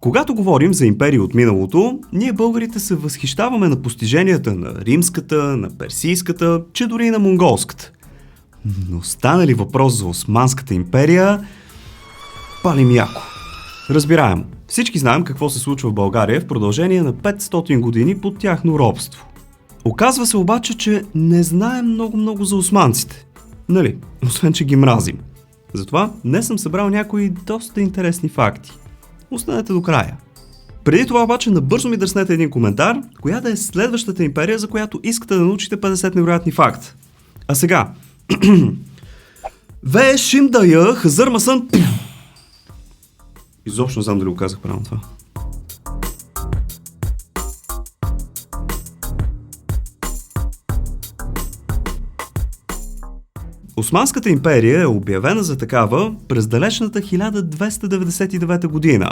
Когато говорим за империи от миналото, ние българите се възхищаваме на постиженията на римската, на персийската, че дори и на монголската. Но стане ли въпрос за Османската империя, палим яко. Разбираемо, всички знаем какво се случва в България в продължение на 500 години под тяхно робство. Оказва се обаче, че не знаем много за османците. Нали? Освен, че ги мразим. Затова днес съм събрал някои доста интересни факти. Останете до края. Преди това обаче набързо ми дръснете един коментар, коя да е следващата империя, за която искате да научите 50 невероятни факта. А сега... Ве Шимдая Хазърмасън... Изобщо не знам дали го казах правилно това. Османската империя е обявена за такава през далечната 1299 година.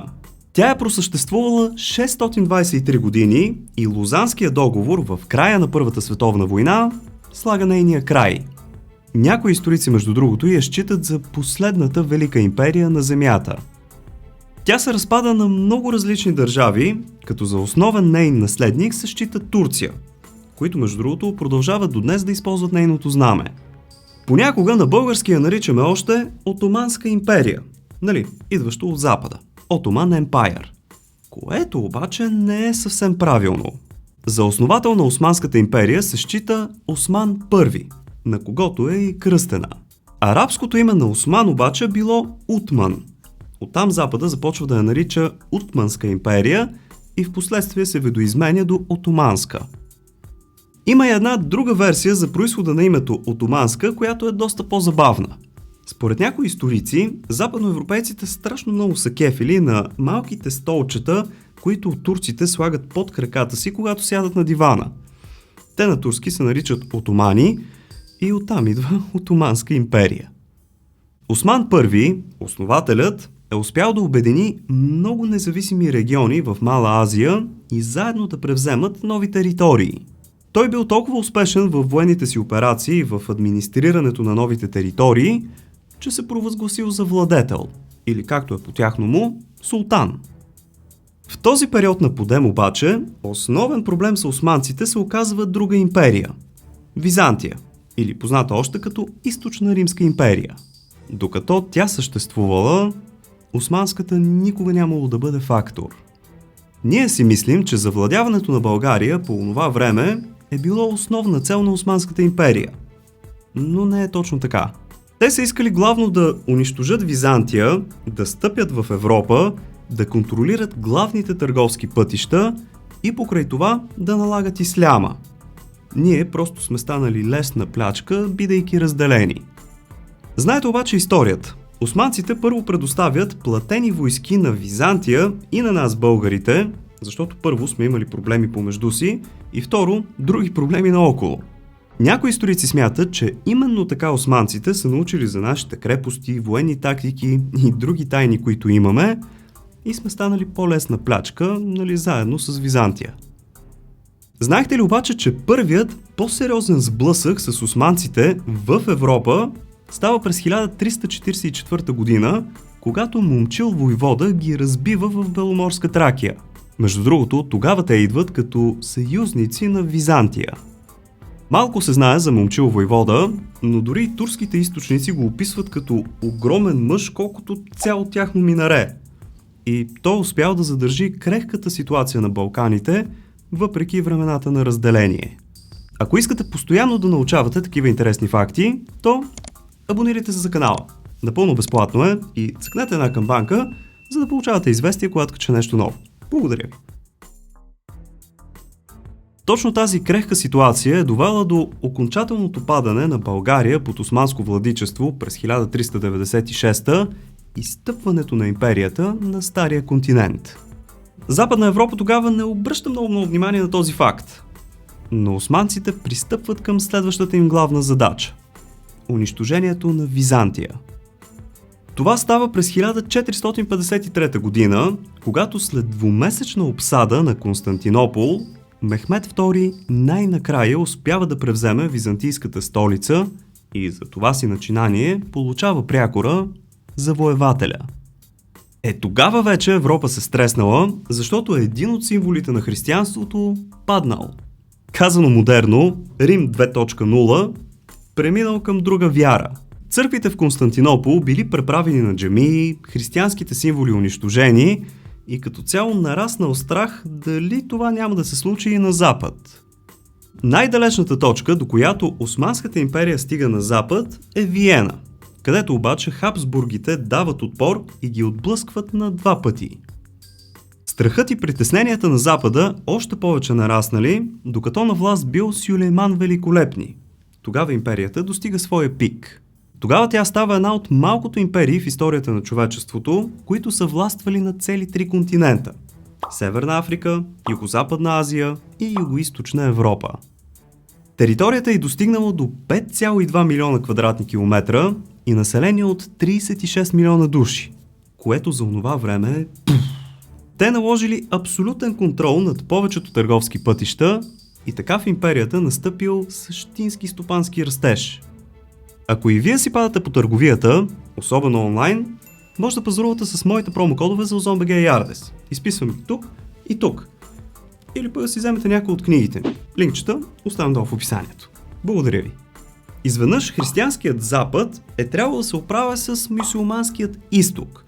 Тя е просъществувала 623 години и Лозанския договор в края на Първата световна война слага нейния край. Някои историци, между другото, я считат за последната велика империя на Земята. Тя се разпада на много различни държави, като за основен неин наследник се счита Турция, които, между другото, продължават до днес да използват нейното знаме. Понякога на български я наричаме още Отоманска империя, идващо от Запада, Ottoman Empire, което обаче не е съвсем правилно. За основател на Османската империя се счита Осман I, на когото е и кръстена. Арабското име на Осман обаче било Утман. Оттам Запада започва да я нарича Утманска империя и в последствие се видоизменя до Отоманска. Има и една друга версия за произхода на името Отоманска, която е доста по-забавна. Според някои историци, западноевропейците страшно много са кефили на малките столчета, които турците слагат под краката си, когато сядат на дивана. Те на турски се наричат отомани и оттам идва Отоманска империя. Осман I, основателят, е успял да обедини много независими региони в Мала Азия и заедно да превземат нови територии. Той бил толкова успешен във военните си операции и в администрирането на новите територии, че се провъзгласил за владетел, или както е по-тяхному, султан. В този период на подем обаче, основен проблем с османците се оказва друга империя – Византия, или позната още като Източна Римска империя. Докато тя съществувала, османската никога нямало да бъде фактор. Ние си мислим, че завладяването на България по онова време е било основна цел на Османската империя. Но не е точно така. Те са искали главно да унищожат Византия, да стъпят в Европа, да контролират главните търговски пътища и покрай това да налагат исляма. Ние просто сме станали лесна плячка, бидейки разделени. Знаете обаче историята. Османците първо предоставят платени войски на Византия и на нас българите, защото първо сме имали проблеми помежду си и второ, други проблеми наоколо. Някои историци смятат, че именно така османците са научили за нашите крепости, военни тактики и други тайни, които имаме и сме станали по-лесна плячка, заедно с Византия. Знаехте ли обаче, че първият по-сериозен сблъсък с османците в Европа става през 1344 година, когато Момчил войвода ги разбива в Беломорска Тракия. Между другото, тогава те идват като съюзници на Византия. Малко се знае за Момчил войвода, но дори и турските източници го описват като огромен мъж, колкото цяло тяхно минаре. И той успял да задържи крехката ситуация на Балканите, въпреки времената на разделение. Ако искате постоянно да научавате такива интересни факти, то абонирайте се за канала. Напълно безплатно е и цъкнете една камбанка, за да получавате известия, когато кача нещо ново. Благодаря ви! Точно тази крехка ситуация е довела до окончателното падане на България под османско владичество през 1396 и стъпването на империята на Стария континент. Западна Европа тогава не обръща много внимание на този факт, но османците пристъпват към следващата им главна задача – унищожението на Византия. Това става през 1453 година, когато след двумесечна обсада на Константинопол, Мехмед II най-накрая успява да превземе византийската столица и за това си начинание получава прякора завоевателя. Тогава вече Европа се стреснала, защото един от символите на християнството паднал. Казано модерно, Рим 2.0 преминал към друга вяра. Църквите в Константинопол били преправени на джамии, християнските символи унищожени и като цяло нараснал страх дали това няма да се случи и на Запад. Най-далечната точка, до която Османската империя стига на Запад, е Виена, където обаче Хабсбургите дават отпор и ги отблъскват на 2 пъти. Страхът и притесненията на Запада още повече нараснали, докато на власт бил Сюлейман Великолепни. Тогава империята достига своя пик. Тогава тя става една от малкото империи в историята на човечеството, които са властвали на цели 3 континента – Северна Африка, Югозападна Азия и Югоизточна Европа. Територията й достигнала до 5,2 милиона квадратни километра и население от 36 милиона души, което за онова време е Те наложили абсолютен контрол над повечето търговски пътища и така в империята настъпил същински стопански растеж. Ако и вие си падате по търговията, особено онлайн, може да пазарувате с моите промокодове за OzonBG и Ardez. Изписвам ги тук и тук. Или пък да си вземете някои от книгите. Линкчета оставям долу в описанието. Благодаря ви. Изведнъж християнският Запад е трябвало да се оправя с мюсюлманският Изток,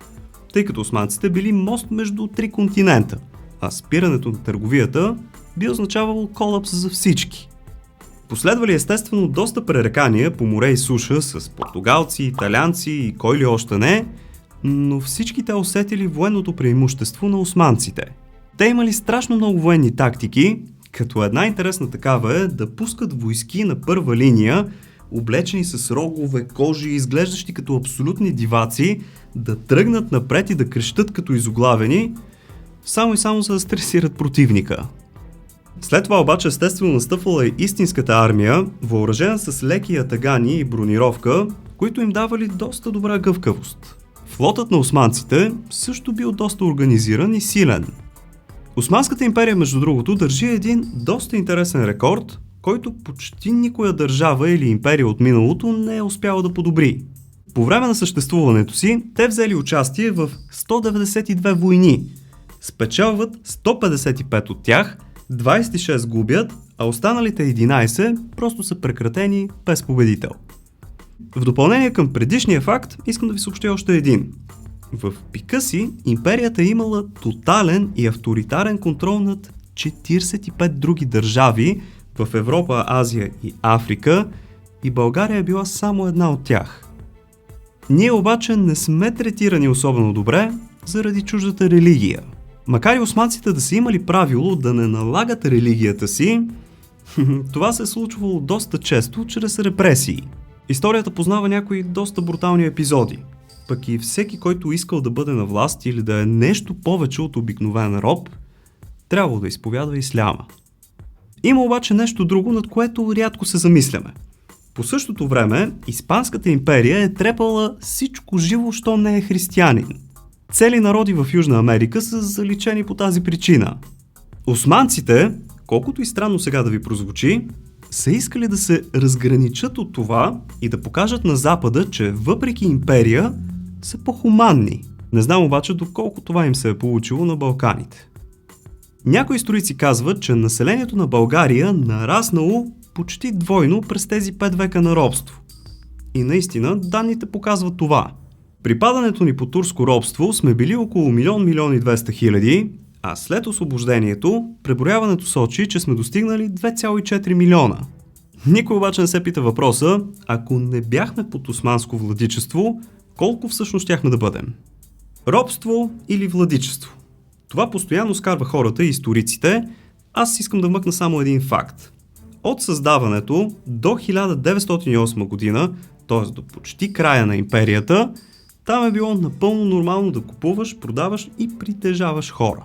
тъй като османците били мост между 3 континента, а спирането на търговията би означавало колапс за всички. Последвали естествено доста пререкания по море и суша с португалци, италианци и кой ли още не, но всички те усетили военното преимущество на османците. Те имали страшно много военни тактики, като една интересна такава е да пускат войски на първа линия, облечени с рогове, кожи, изглеждащи като абсолютни диваци, да тръгнат напред и да крещат като изоглавени, само и само за да стресират противника. След това обаче естествено настъпвала и истинската армия, въоръжена с леки ятагани и бронировка, които им давали доста добра гъвкавост. Флотът на османците също бил доста организиран и силен. Османската империя, между другото, държи един доста интересен рекорд, който почти никоя държава или империя от миналото не е успяла да подобри. По време на съществуването си, те взели участие в 192 войни, спечелват 155 от тях, 26 губят, а останалите 11 просто са прекратени без победител. В допълнение към предишния факт, искам да ви съобщя още един. В пика си империята е имала тотален и авторитарен контрол над 45 други държави в Европа, Азия и Африка и България е била само една от тях. Ние обаче не сме третирани особено добре заради чуждата религия. Макар и османците да са имали правило да не налагат религията си, това се е случвало доста често чрез репресии. Историята познава някои доста брутални епизоди, пък и всеки, който искал да бъде на власт или да е нещо повече от обикновен роб, трябвало да изповядва исляма. Има обаче нещо друго, над което рядко се замисляме. По същото време, Испанската империя е трепала всичко живо, що не е християнин. Цели народи в Южна Америка са заличени по тази причина. Османците, колкото и странно сега да ви прозвучи, са искали да се разграничат от това и да покажат на Запада, че въпреки империя са по-хуманни. Не знам обаче доколко това им се е получило на Балканите. Някои историци казват, че населението на България нараснало почти двойно през тези 5 века на робство. И наистина данните показват това. При падането ни по турско робство сме били около 1 200 000, а след освобождението преброяването сочи, че сме достигнали 2,4 милиона. Никой обаче не се пита въпроса, ако не бяхме под османско владичество, колко всъщност щяхме да бъдем? Робство или владичество? Това постоянно скарва хората и историците. Аз искам да вмъкна само един факт. От създаването до 1908 година, т.е. до почти края на империята, там е било напълно нормално да купуваш, продаваш и притежаваш хора.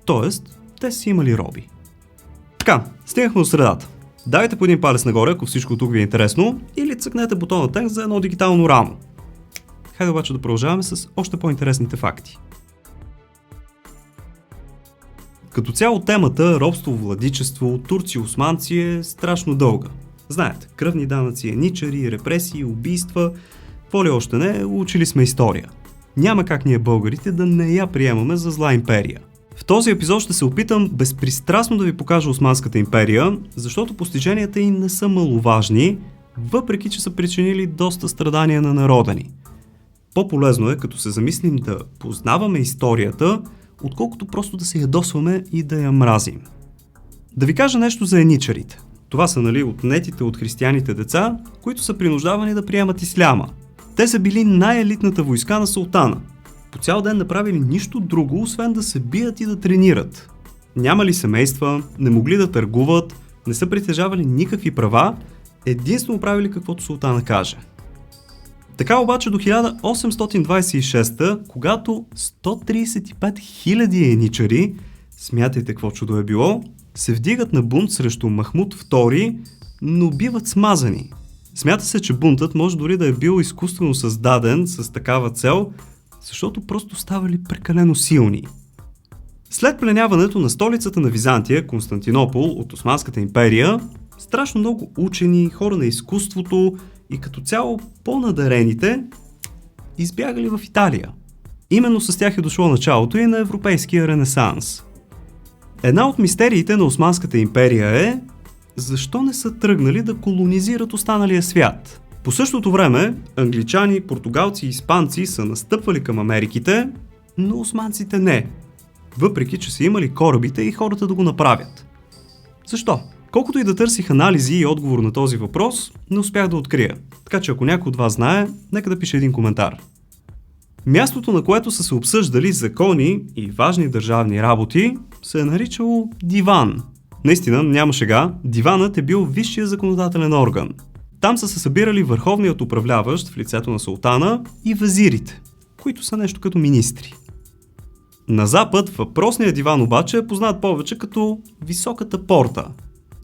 Тоест, те си имали роби. Така, стигнахме до средата. Давайте по един палец нагоре, ако всичко тук ви е интересно, или цъкнете бутона текст за едно дигитално рамо. Хайде обаче да продължаваме с още по-интересните факти. Като цяло темата робство, владичество, турци, османци е страшно дълга. Знаете, кръвни данъци, еничари, репресии, убийства, какво ли още не, учили сме история. Няма как ние българите да не я приемаме за зла империя. В този епизод ще се опитам безпристрастно да ви покажа Османската империя, защото постиженията ѝ не са маловажни, въпреки че са причинили доста страдания на народа ни. По-полезно е, като се замислим, да познаваме историята, отколкото просто да се ядосваме и да я мразим. Да ви кажа нещо за еничарите. Това са, отнетите от християните деца, които са принуждавани да приемат исляма. Те са били най-елитната войска на султана. По цял ден направили нищо друго, освен да се бият и да тренират. Нямали семейства, не могли да търгуват, не са притежавали никакви права, единствено правили каквото султана каже. Така обаче до 1826, когато 135 000 еничари, смятайте какво чудо е било, се вдигат на бунт срещу Махмуд II, но биват смазани. Смята се, че бунтът може дори да е бил изкуствено създаден с такава цел, защото просто ставали прекалено силни. След пленяването на столицата на Византия, Константинопол, от Османската империя, страшно много учени, хора на изкуството и като цяло по-надарените избягали в Италия. Именно с тях е дошло началото и на европейския ренесанс. Една от мистериите на Османската империя е защо не са тръгнали да колонизират останалия свят. По същото време англичани, португалци и испанци са настъпвали към Америките, но османците не. Въпреки че са имали корабите и хората да го направят. Защо? Колкото и да търсих анализи и отговор на този въпрос, не успях да открия. Така че ако някой от вас знае, нека да пише един коментар. Мястото, на което са се обсъждали закони и важни държавни работи, се е наричало диван. Наистина, няма шега, диванът е бил висшия законодателен орган. Там са се събирали върховният управляващ в лицето на султана и везирите, които са нещо като министри. На запад въпросният диван обаче е познат повече като Високата порта.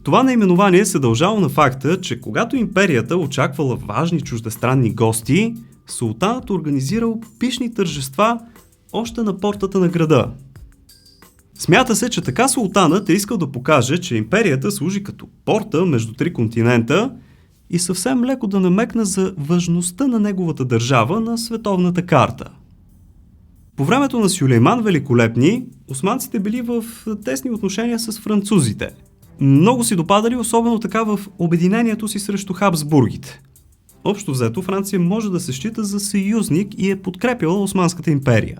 Това наименование се дължало на факта, че когато империята очаквала важни чуждестранни гости, султанът организирал пищни тържества още на портата на града. Смята се, че така султанът е искал да покаже, че империята служи като порта между три континента и съвсем леко да намекне за важността на неговата държава на световната карта. По времето на Сюлейман Великолепни, османците били в тесни отношения с французите. Много си допадали, особено така в обединението си срещу Хабсбургите. Общо взето, Франция може да се счита за съюзник и е подкрепила Османската империя.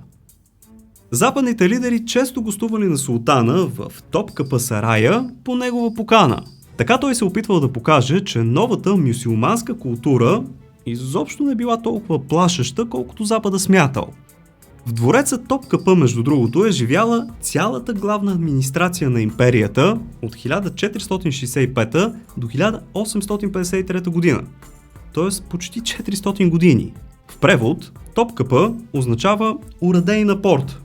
Западните лидери често гостували на султана в Топкапа Сарая по негова покана. Така той се опитвал да покаже, че новата мюсюлманска култура изобщо не била толкова плашеща, колкото Запада смятал. В двореца Топкапа, между другото, е живяла цялата главна администрация на империята от 1465 до 1853 година, т.е. почти 400 години. В превод, Топкапа означава уредейна порта,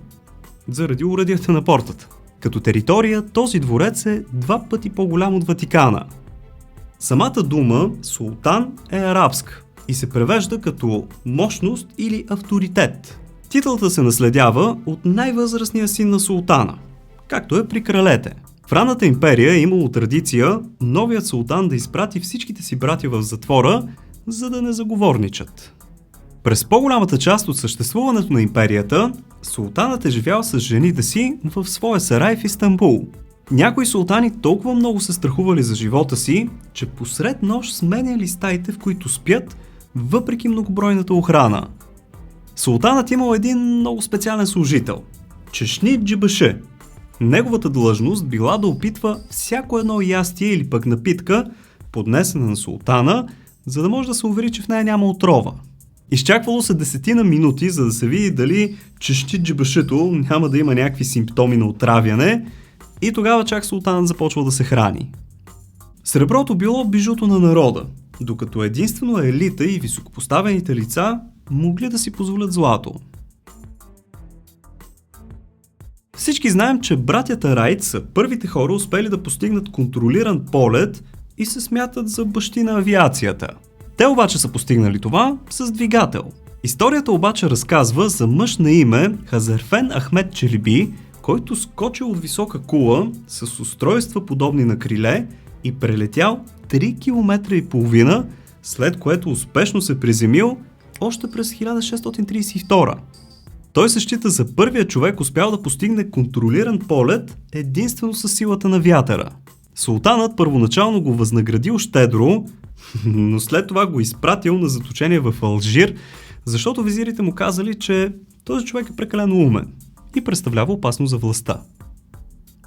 заради уредията на портата. Като територия, този дворец е 2 пъти по-голям от Ватикана. Самата дума султан е арабска и се превежда като мощност или авторитет. Титълата се наследява от най-възрастния син на султана, както е при кралете. В ранната империя е имало традиция новият султан да изпрати всичките си братя в затвора, за да не заговорничат. През по-голямата част от съществуването на империята, султанът е живял с жените си в своя сарай в Истанбул. Някои султани толкова много се страхували за живота си, че посред нощ сменяли стаите, в които спят, въпреки многобройната охрана. Султанът имал един много специален служител – чешни джибаше. Неговата длъжност била да опитва всяко едно ястие или пък напитка, поднесена на султана, за да може да се увери, че в нея няма отрова. Изчаквало се 10 минути, за да се види дали чешни джибашето няма да има някакви симптоми на отравяне, и тогава чак султанът започвал да се храни. Среброто било бижуто на народа, докато единствено елита и високопоставените лица могли да си позволят злато. Всички знаем, че братята Райт са първите хора успели да постигнат контролиран полет и се смятат за бащи на авиацията. Те обаче са постигнали това с двигател. Историята обаче разказва за мъж на име Хазарфен Ахмед Челиби, който скочил от висока кула с устройства подобни на криле и прелетял 3,5 км, след което успешно се приземил още през 1632. Той се счита за първия човек, успял да постигне контролиран полет единствено със силата на вятъра. Султанът първоначално го възнаградил щедро, но след това го изпратил на заточение в Алжир, защото визирите му казали, че този човек е прекалено умен и представлява опасност за властта.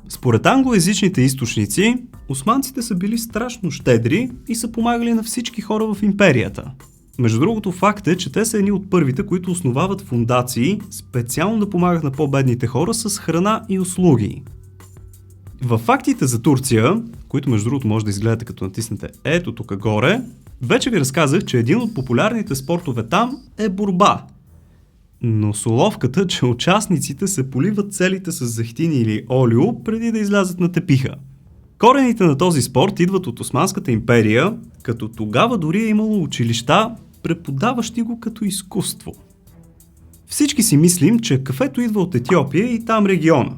Според англоязичните източници, османците са били страшно щедри и са помагали на всички хора в империята. Между другото, факт е, че те са едни от първите, които основават фундации, специално да помагат на по-бедните хора с храна и услуги. Във фактите за Турция, които между другото може да изгледате като натиснете ето тук горе, вече ви разказах, че един от популярните спортове там е борба. Но с уловката, че участниците се поливат целите с захтини или олио преди да излязат на тепиха. Корените на този спорт идват от Османската империя, като тогава дори е имало училища, преподаващи го като изкуство. Всички си мислим, че кафето идва от Етиопия и там региона,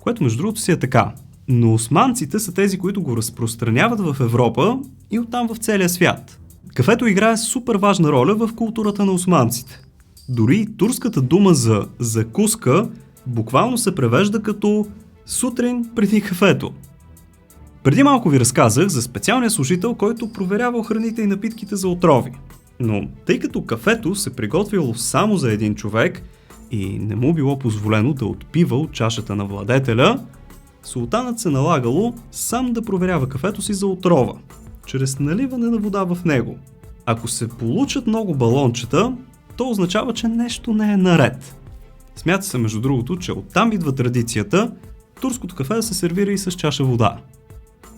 което между другото си е така. Но османците са тези, които го разпространяват в Европа и оттам в целия свят. Кафето играе супер важна роля в културата на османците. Дори турската дума за закуска буквално се превежда като сутрин преди кафето. Преди малко ви разказах за специалния служител, който проверява храните и напитките за отрови. Но тъй като кафето се приготвило само за един човек и не му било позволено да отпива от чашата на владетеля, султанът се налагало сам да проверява кафето си за отрова, чрез наливане на вода в него. Ако се получат много балончета, то означава, че нещо не е наред. Смята се между другото, че оттам идва традицията турското кафе да се сервира и с чаша вода.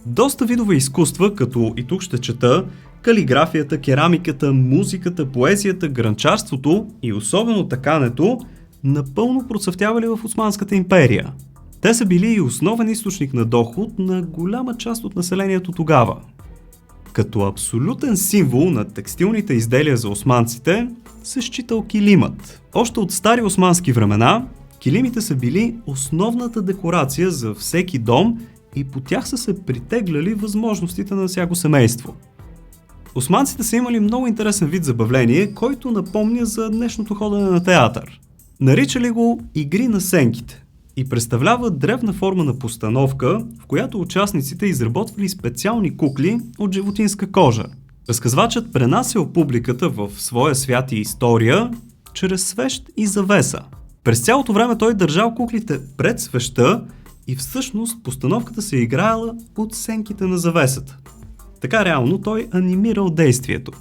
Доста видове изкуства, като и тук ще чета, калиграфията, керамиката, музиката, поезията, гранчарството и особено такането, напълно процъфтявали в Османската империя. Те са били и основен източник на доход на голяма част от населението тогава. Като абсолютен символ на текстилните изделия за османците се считал килимът. Още от стари османски времена, килимите са били основната декорация за всеки дом и по тях са се притегляли възможностите на всяко семейство. Османците са имали много интересен вид забавление, който напомня за днешното ходене на театър. Наричали го игри на сенките и представлява древна форма на постановка, в която участниците изработвали специални кукли от животинска кожа. Разказвачът пренасял публиката в своя свят и история чрез свещ и завеса. През цялото време той държал куклите пред свещта и всъщност постановката се играела от сенките на завесата. Така реално той анимирал действието.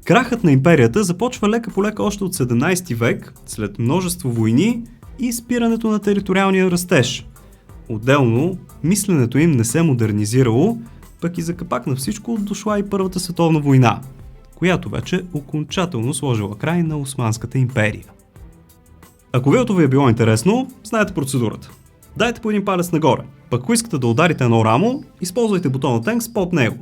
Крахът на империята започва лека по лека още от 17 век, след множество войни и спирането на териториалния растеж. Отделно, мисленето им не се модернизирало, пък и за капак на всичко дошла и Първата световна война, която вече окончателно сложила край на Османската империя. Ако видеото ви е било интересно, знаете процедурата. Дайте по един палец нагоре, пък ако искате да ударите едно рамо, използвайте бутона Thanks под него.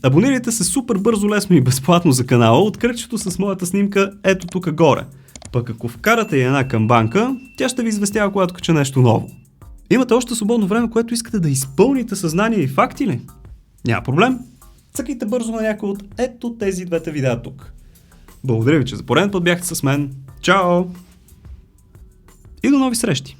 Абонирайте се супер бързо, лесно и безплатно за канала от кръгчето с моята снимка ето тук горе. Пък ако вкарате една камбанка, тя ще ви известява, когато кача нещо ново. Имате още свободно време, което искате да изпълните съзнание и факти ли? Няма проблем. Цъкайте бързо на някой от ето тези двете видеа тук. Благодаря ви, че за пореден път бяхте с мен. Чао! И до нови срещи!